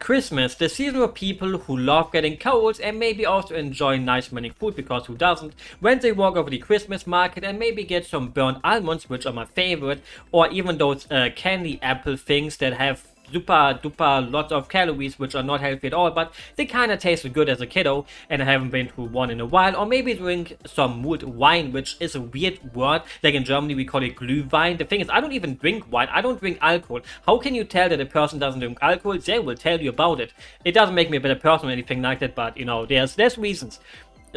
Christmas, the season for people who love getting cold and maybe also enjoy nice smelling food, because who doesn't, when they walk over the Christmas market and maybe get some burnt almonds, which are my favorite, or even those candy apple things that have super duper lots of calories, which are not healthy at all, but they kind of tasted good as a kiddo, and I haven't been to one in a while. Or maybe drink some mulled wine, which is a weird word. Like in Germany we call it Glühwein. The thing is, I don't even drink wine, I don't drink alcohol. How can you tell that a person doesn't drink alcohol? They will tell you about it. It doesn't make me a better person or anything like that, but you know, there's reasons.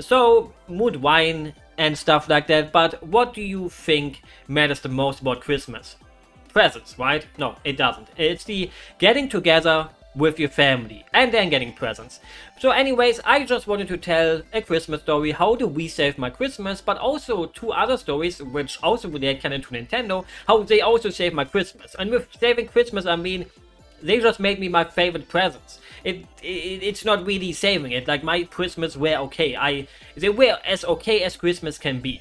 So mulled wine and stuff like that. But what do you think matters the most about Christmas? Presents, right? No, it doesn't. It's the getting together with your family and then getting presents. So anyways, I just wanted to tell a Christmas story. How do we save my Christmas? But also two other stories which also relate kind of to Nintendo, how they also save my Christmas. And with saving Christmas, I mean, they just made me my favorite presents. It's not really saving it. Like, my Christmas were okay. They were as okay as Christmas can be.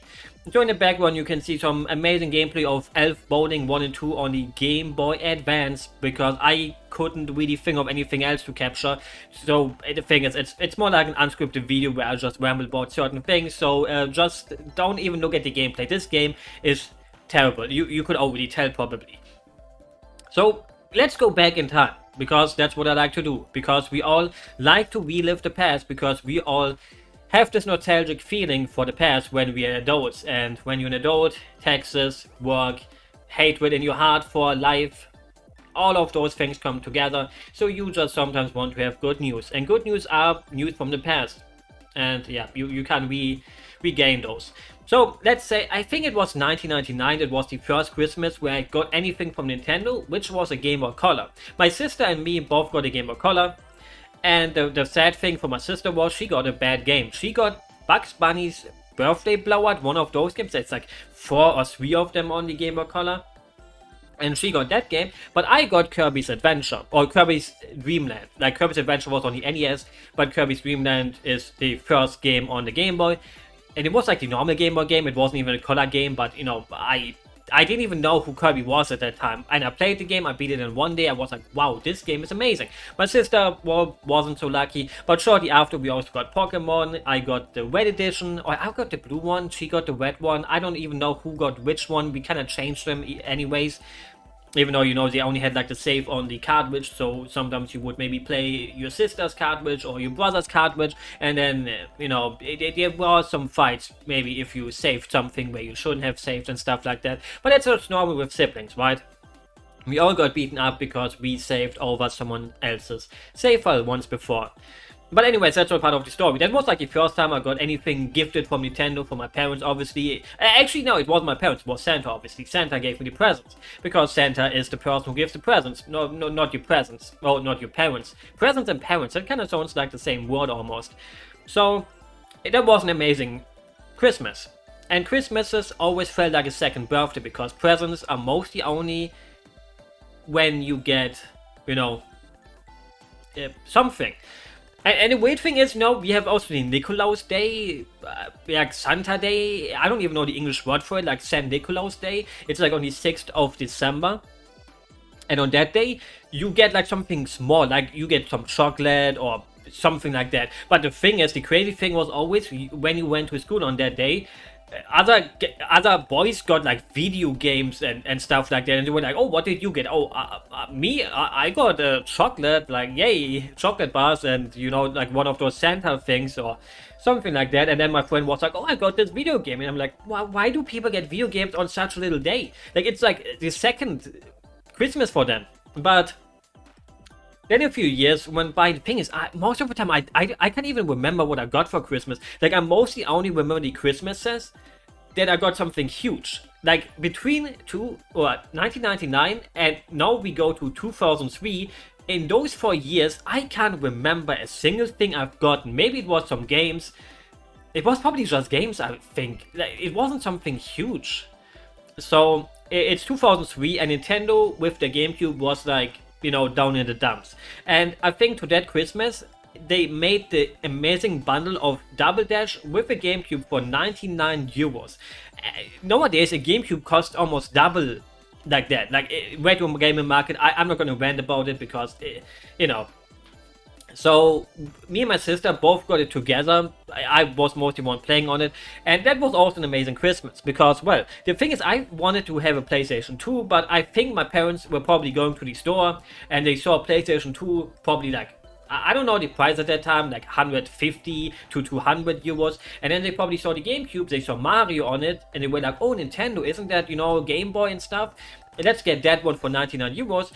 So in the background you can see some amazing gameplay of Elf Bowling 1 and 2 on the Game Boy Advance, because I couldn't really think of anything else to capture. So the thing is, it's more like an unscripted video where I just ramble about certain things. So just don't even look at the gameplay. This game is terrible. You could already tell probably. So let's go back in time, because that's what I like to do. Because we all like to relive the past, because we all have this nostalgic feeling for the past when we are adults. And when you're an adult, taxes, work, hatred in your heart for life, all of those things come together. So you just sometimes want to have good news. And good news are news from the past. And yeah, you can regain those. So let's say, I think it was 1999, it was the first Christmas where I got anything from Nintendo, which was a Game Boy Color. My sister and me both got a Game Boy Color. And the sad thing for my sister was she got a bad game. She got Bugs Bunny's Birthday Blowout, one of those games. It's like 4 or 3 of them on the Game Boy Color. And she got that game, but I got Kirby's Adventure, or Kirby's Dream Land. Like, Kirby's Adventure was on the NES, but Kirby's Dream Land is the first game on the Game Boy. And it was like the normal Game Boy game, it wasn't even a color game, but you know, I didn't even know who Kirby was at that time. And I played the game, I beat it in one day, I was like, wow, this game is amazing. My sister, well, wasn't so lucky, but shortly after we also got Pokemon. I got the red edition, or I got the blue one, she got the red one. I don't even know who got which one, we kind of changed them anyways. Even though, you know, they only had like the save on the cartridge, so sometimes you would maybe play your sister's cartridge or your brother's cartridge, and then, you know, there were some fights, maybe if you saved something where you shouldn't have saved and stuff like that. But that's just normal with siblings, right? We all got beaten up because we saved over someone else's save file once before. But anyways, that's all part of the story. That was like the first time I got anything gifted from Nintendo, from my parents, obviously. Actually, no, it wasn't my parents, it was Santa, obviously. Santa gave me the presents, because Santa is the person who gives the presents. No, not your presents. Oh, not your parents. Presents and parents, that kind of sounds like the same word almost. So, that was an amazing Christmas. And Christmases always felt like a second birthday, because presents are mostly only when you get, you know, something. And the weird thing is, you know, we have also the Nikolaus Day, like Santa Day. I don't even know the English word for it, like San Nikolaus Day. It's like on the 6th of December. And on that day, you get like something small, like you get some chocolate or something like that. But the thing is, the crazy thing was always, when you went to school on that day, other boys got like video games and stuff like that, and they were like, oh, what did you get? Oh, me, I got a chocolate, like, yay, chocolate bars, and you know, like one of those Santa things or something like that. And then my friend was like, oh, I got this video game, and I'm like, why do people get video games on such a little day? Like, it's like the second Christmas for them. But then a few years went by. The thing is, most of the time, I can't even remember what I got for Christmas. Like, I mostly only remember the Christmases that I got something huge. Like, between 1999 and now we go to 2003, in those 4 years, I can't remember a single thing I've gotten. Maybe it was some games. It was probably just games, I think. Like, it wasn't something huge. So, it's 2003, and Nintendo with the GameCube was like, you know, down in the dumps. And I think to that Christmas, they made the amazing bundle of Double Dash with a GameCube for 99 euros. Nowadays, a GameCube costs almost double like that. Like, retro gaming market, I'm not going to rant about it because, you know, So me and my sister both got it together. I was mostly one playing on it, and that was also an amazing Christmas because, well, the thing is, I wanted to have a PlayStation 2, but I think my parents were probably going to the store and they saw a PlayStation 2, probably like, I don't know the price at that time, like 150 to 200 euros, and then they probably saw the GameCube, they saw Mario on it, and they were like, oh, Nintendo, isn't that, Game Boy and stuff? Let's get that one for 99 euros.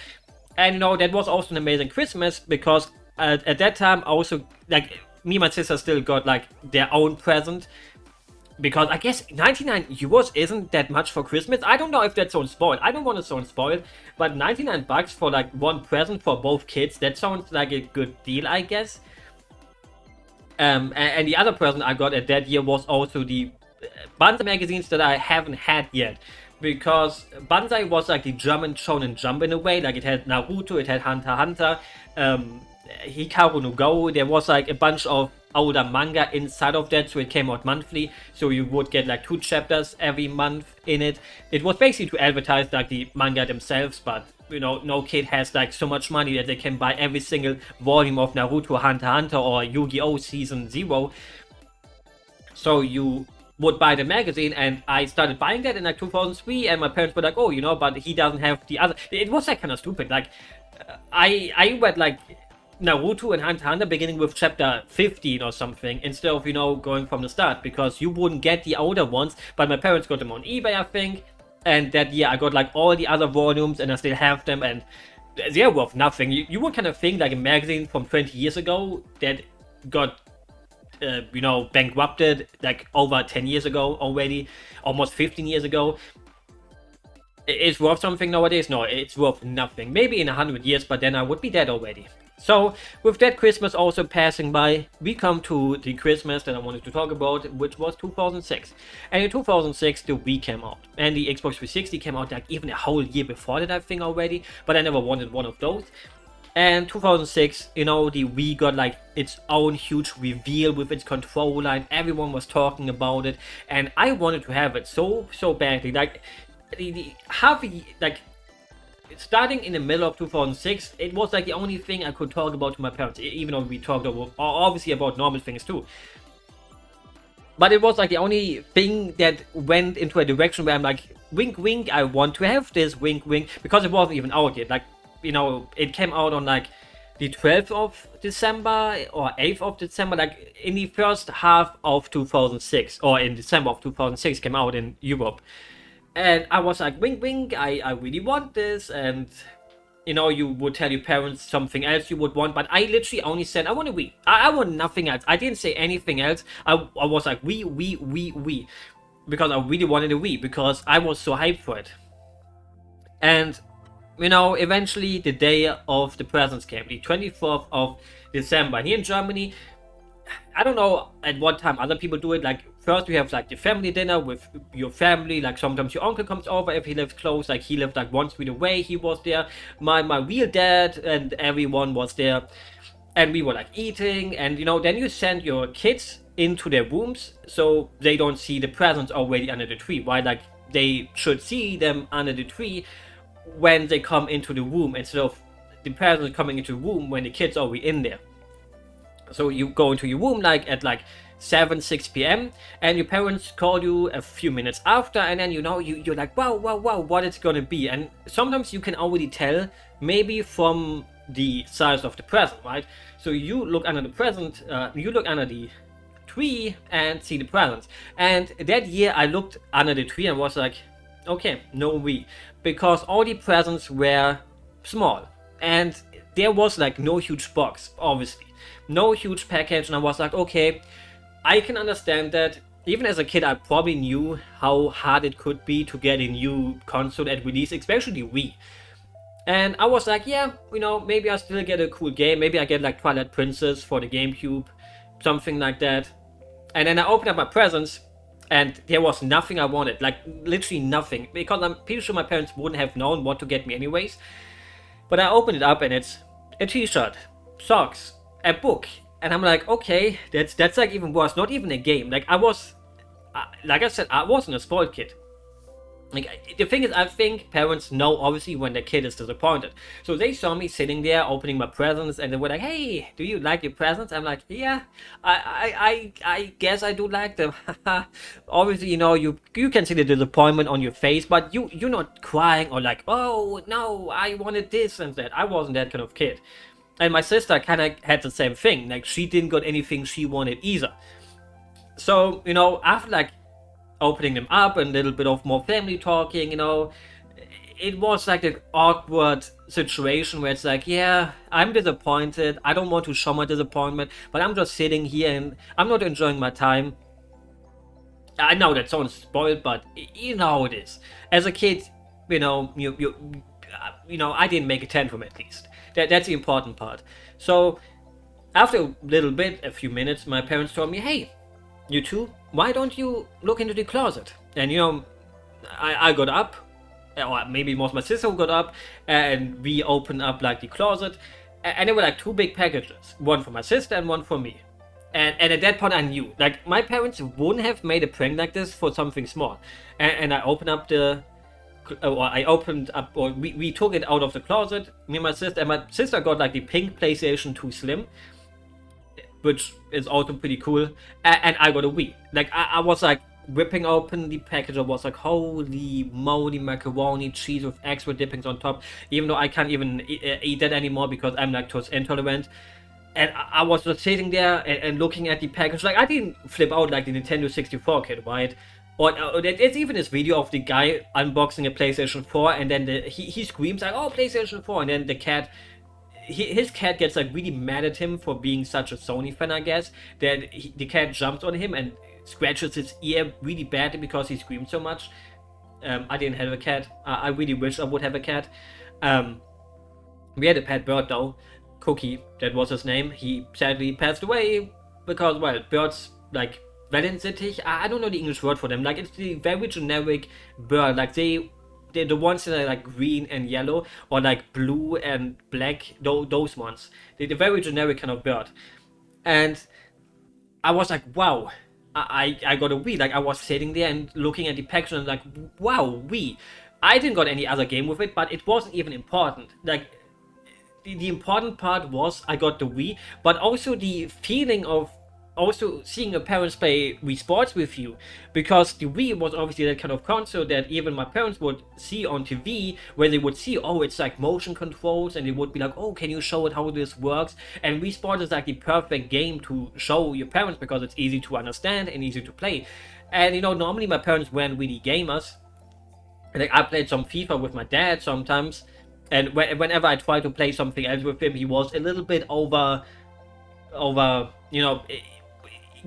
And that was also an amazing Christmas because at that time, also, like, me and my sister still got like their own present, because I guess 99 euros isn't that much for Christmas. I don't know if that's so spoiled. I don't want to sound spoiled, but 99 bucks for like one present for both kids, that sounds like a good deal, I guess. And the other present I got at that year was also the Banzai magazines that I haven't had yet. Because Banzai was like the German Shonen Jump in a way. Like, it had Naruto, it had Hunter x Hunter, Hikaru no Go. There was like a bunch of older manga inside of that, so it came out monthly. So you would get like 2 chapters every month in it. It was basically to advertise like the manga themselves, but no kid has like so much money that they can buy every single volume of Naruto, Hunter x Hunter, or Yu-Gi-Oh! Season 0. So you would buy the magazine, and I started buying that in like 2003, and my parents were like, oh, but he doesn't have the other. It was like kind of stupid. Like, I read like Naruto and Hunter x Hunter beginning with chapter 15 or something, instead of going from the start, because you wouldn't get the older ones. But my parents got them on eBay, I think, and that year I got like all the other volumes, and I still have them, and they're worth nothing. You would kind of think like a magazine from 20 years ago that got bankrupted like over 10 years ago already, almost 15 years ago, it's worth something nowadays. No, it's worth nothing. Maybe in 100 years, but then I would be dead already. So with that Christmas also passing by, we come to the Christmas that I wanted to talk about, which was 2006. And in 2006 the Wii came out, and the Xbox 360 came out like even a whole year before that, I think, already, but I never wanted one of those. And 2006, the Wii got like its own huge reveal with its controller, and everyone was talking about it, and I wanted to have it so badly. Like, like, starting in the middle of 2006, it was like the only thing I could talk about to my parents, even though we talked about, obviously, about normal things too. But it was like the only thing that went into a direction where I'm like, wink wink, I want to have this, wink wink, because it wasn't even out yet. Like, it came out on like the 12th of December or 8th of December, like in the first half of 2006, or in December of 2006 came out in Europe. And I was like, wink wink, I really want this. And you would tell your parents something else you would want, but I literally only said I want a Wii. I want nothing else. I didn't say anything else. I was like, Wii, because I really wanted a Wii, because I was so hyped for it. And eventually the day of the presents came, the 24th of December. Here in Germany, I don't know at what time other people do it. Like, first you have like the family dinner with your family. Like, sometimes your uncle comes over if he lives close. Like, he lived like 1 street away. He was there. My real dad and everyone was there. And we were like eating. And then you send your kids into their rooms so they don't see the presents already under the tree. Why? Like, they should see them under the tree when they come into the room, instead of the parents coming into the room when the kids are already in there. So you go into your room like at like 6 p.m. and your parents call you a few minutes after, and then you're like, wow, what it's gonna be. And sometimes you can already tell, maybe from the size of the present, right? So you look under the present, you look under the tree and see the presents. And that year I looked under the tree and was like, okay, no Wii, because all the presents were small, and there was like no huge box, obviously, no huge package. And I was like, okay, I can understand that. Even as a kid, I probably knew how hard it could be to get a new console at release, especially Wii. And I was like, yeah, maybe I still get a cool game. Maybe I get like Twilight Princess for the GameCube, something like that. And then I opened up my presents, and there was nothing I wanted, like literally nothing, because I'm pretty sure my parents wouldn't have known what to get me anyways. But I opened it up, and it's a t-shirt, socks, a book, and I'm like, okay, that's like even worse. Not even a game. Like, like I said, I wasn't a spoiled kid. Like, the thing is, I think parents know obviously when their kid is disappointed. So they saw me sitting there opening my presents, and they were like, "Hey, do you like your presents?" I'm like, "Yeah, I guess I do like them." Obviously, you can see the disappointment on your face, but you're not crying or like, "Oh no, I wanted this and that." I wasn't that kind of kid. And my sister kind of had the same thing. Like, she didn't got anything she wanted either. So, after like opening them up and a little bit of more family talking, it was like an awkward situation where it's like, yeah, I'm disappointed. I don't want to show my disappointment, but I'm just sitting here and I'm not enjoying my time. I know that sounds spoiled, but you know how it is. As a kid, I didn't make a tantrum at least. That's the important part. So after a little bit, a few minutes, my parents told me, "Hey, you two, why don't you look into the closet?" And I got up, or maybe it was my sister who got up, and we opened up like the closet, and there were like two big packages, one for my sister and one for me. And at that point I knew, like, my parents wouldn't have made a prank like this for something small. And I opened up or we took it out of the closet, me and my sister got like the pink PlayStation 2 Slim, which is also pretty cool. And I got a Wii. Like, I was like ripping open the package. I was like, holy moly, macaroni cheese with extra dippings on top. Even though I can't even eat that anymore because I'm lactose intolerant. And I was just sitting there and looking at the package. Like, I didn't flip out like the Nintendo 64 kid, right? Or there's even this video of the guy unboxing a PlayStation 4, and then he screams like, "Oh, PlayStation 4!" And then his cat gets like really mad at him for being such a Sony fan, I guess. Then the cat jumps on him and scratches his ear really badly because he screams so much. I didn't have a cat. I really wish I would have a cat. We had a pet bird though, Cookie. That was his name. He sadly passed away because, well, birds like Wellensittich. I don't know the English word for them. Like, it's the very generic bird. Like, they're the ones that are like green and yellow, or like blue and black, those ones. They're the very generic kind of bird. And I was like, wow, I got a Wii. Like, I was sitting there and looking at the package and like, wow, Wii. I didn't got any other game with it, but it wasn't even important. Like, the important part was I got the Wii, but also the feeling of also seeing your parents play Wii Sports with you, because the Wii was obviously that kind of console that even my parents would see on TV, where they would see, oh, it's like motion controls, and they would be like, oh, can you show it how this works? And Wii Sports is like the perfect game to show your parents because it's easy to understand and easy to play. And normally my parents weren't really gamers. Like, I played some FIFA with my dad sometimes, and whenever I tried to play something else with him, he was a little bit over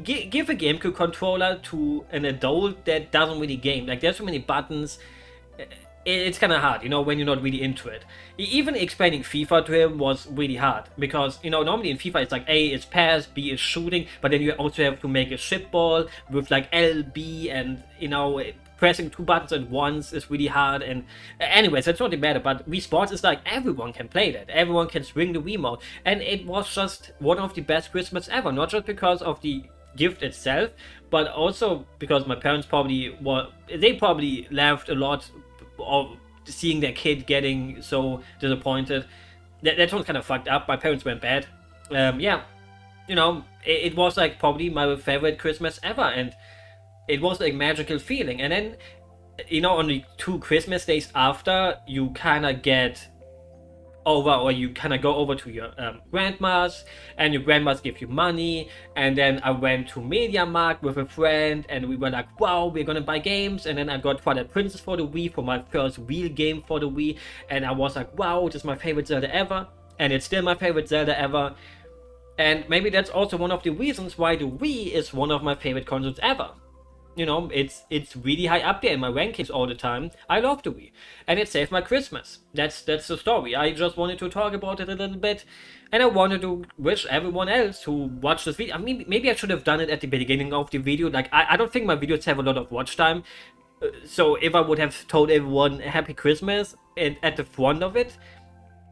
give a GameCube controller to an adult that doesn't really game. Like, there's so many buttons. It's kind of hard, when you're not really into it. Even explaining FIFA to him was really hard because, normally in FIFA it's like A is pass, B is shooting, but then you also have to make a ship ball with like L, B, and pressing two buttons at once is really hard. And anyways, that's not the matter, but Wii Sports is like, everyone can play that. Everyone can swing the Wiimote. And it was just one of the best Christmas ever. Not just because of the gift itself, but also because my parents probably laughed a lot of seeing their kid getting so disappointed. That sounds kind of fucked up. My parents went bad. It was like probably my favorite Christmas ever, and it was like magical feeling. And then, on the 2 Christmas days after, you kind of get over, or you kind of go over to your grandma's, and your grandma's give you money. And then I went to MediaMarkt with a friend, and we were like, wow, we're gonna buy games. And then I got Twilight Princess for the Wii, for my first real game for the Wii, and I was like, wow, this is my favorite Zelda ever, and it's still my favorite Zelda ever. And maybe that's also one of the reasons why the Wii is one of my favorite consoles ever. It's really high up there in my rankings all the time. I love the Wii, and it saved my Christmas. That's the story. I just wanted to talk about it a little bit, and I wanted to wish everyone else who watched this video. I mean, maybe I should have done it at the beginning of the video. Like, I don't think my videos have a lot of watch time, so if I would have told everyone Happy Christmas and at the front of it,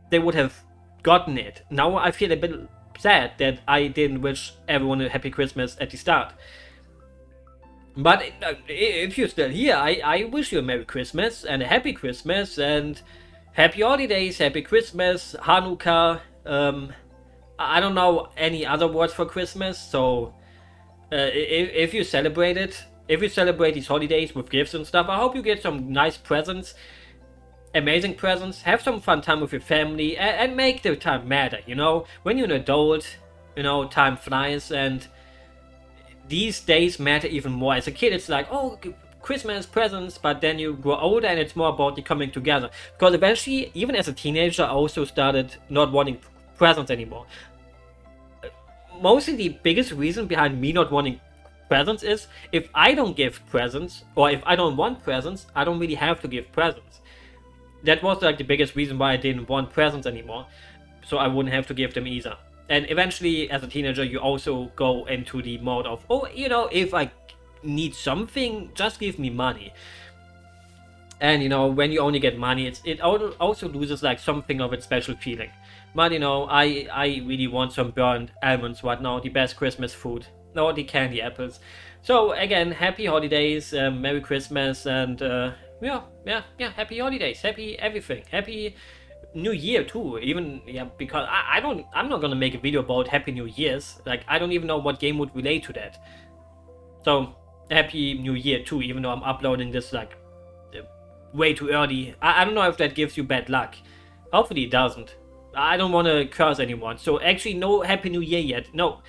they would have gotten it. Now I feel a bit sad that I didn't wish everyone a Happy Christmas at the start. But if you're still here, I wish you a Merry Christmas and a Happy Christmas and Happy Holidays, Happy Christmas, Hanukkah. I don't know any other words for Christmas, so if you celebrate it, if you celebrate these holidays with gifts and stuff, I hope you get some nice presents, amazing presents, have some fun time with your family, and make the time matter, you know? When you're an adult, you know, time flies, and these days matter even more. As a kid, it's like, oh, Christmas presents, but then you grow older and it's more about the coming together. Because eventually, even as a teenager, I also started not wanting presents anymore. Mostly the biggest reason behind me not wanting presents is if I don't give presents, or if I don't want presents, I don't really have to give presents. That was like the biggest reason why I didn't want presents anymore, so I wouldn't have to give them either. And eventually, as a teenager, you also go into the mode of, oh, you know, if I need something, just give me money. And you know, when you only get money, it also loses like something of its special feeling. But you know, I really want some burnt almonds right now, the best Christmas food. No, the candy apples. So again, happy holidays, Merry Christmas, and yeah, happy holidays, happy everything, happy New Year too. Even because I'm not gonna make a video about Happy New Year's. Like I don't even know what game would relate to that. So happy New Year too, even though I'm uploading this like way too early. I don't know if that gives you bad luck. Hopefully it doesn't. I don't want to curse anyone. So actually, no Happy New Year yet. No,